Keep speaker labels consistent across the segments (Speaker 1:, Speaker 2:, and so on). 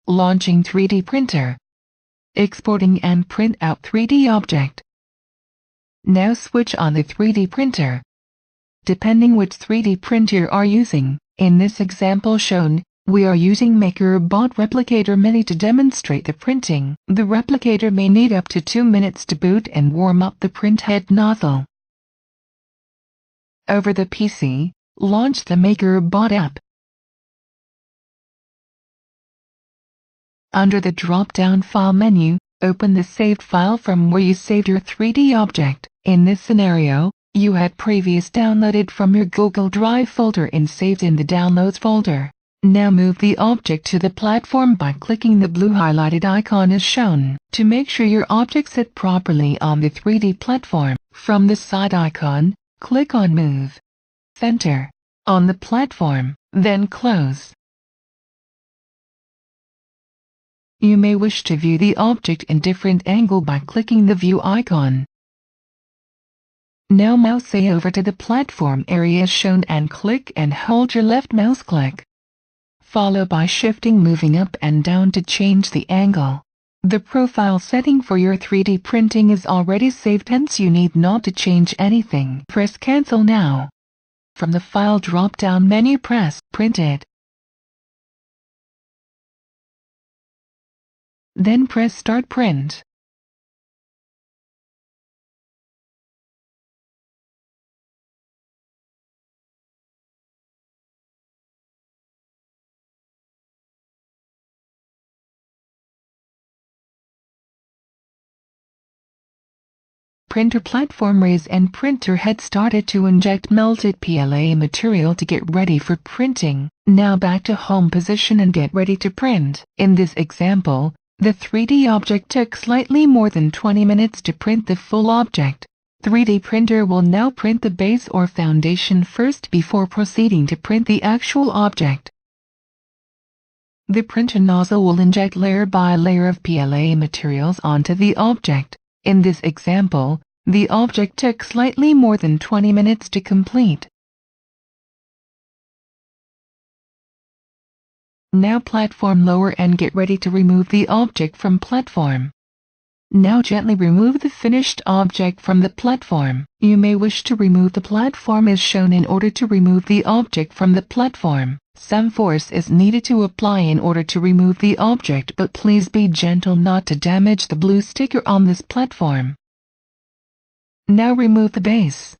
Speaker 1: Launching 3D printer. Exporting and print out 3D object. Now switch on the 3D printer. Depending which 3D printer you are using, in this example shown, we are using MakerBot Replicator Mini to demonstrate the printing. The replicator may need up to 2 minutes to boot and warm up the print head nozzle. Over the PC, launch the MakerBot app. Under the drop-down file menu, open the saved file from where you saved your 3D object. In this scenario, you had previously downloaded from your Google Drive folder and saved in the Downloads folder. Now move the object to the platform by clicking the blue highlighted icon as shown. To make sure your object sits properly on the 3D platform, from the side icon, click on Move Center on the platform, then close. You may wish to view the object in different angle by clicking the View icon. Now mouse over to the platform area shown and click and hold your left mouse click, followed by shifting moving up and down to change the angle. The profile setting for your 3D printing is already saved, hence you need not to change anything. Press Cancel now. From the File drop-down menu press Printed. Then press Start Print. Printer platform raise and printer head started to inject melted PLA material to get ready for printing. Now back to home position and get ready to print. In this example, the 3D object took slightly more than 20 minutes to print the full object. 3D printer will now print the base or foundation first before proceeding to print the actual object. The printer nozzle will inject layer by layer of PLA materials onto the object. In this example, the object took slightly more than 20 minutes to complete. Now platform lower and get ready to remove the object from platform. Now gently remove the finished object from the platform. You may wish to remove the platform as shown. In order to remove the object from the platform, some force is needed to apply in order to remove the object, but please be gentle not to damage the blue sticker on this platform. Now remove the base.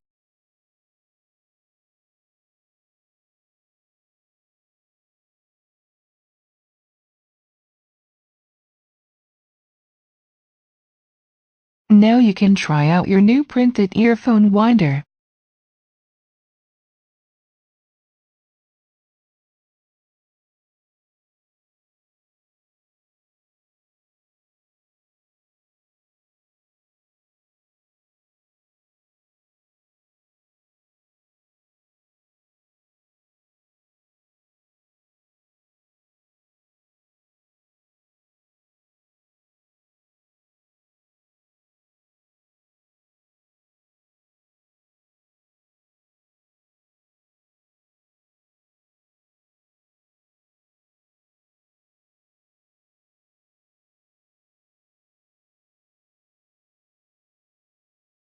Speaker 1: Now you can try out your new printed earphone winder.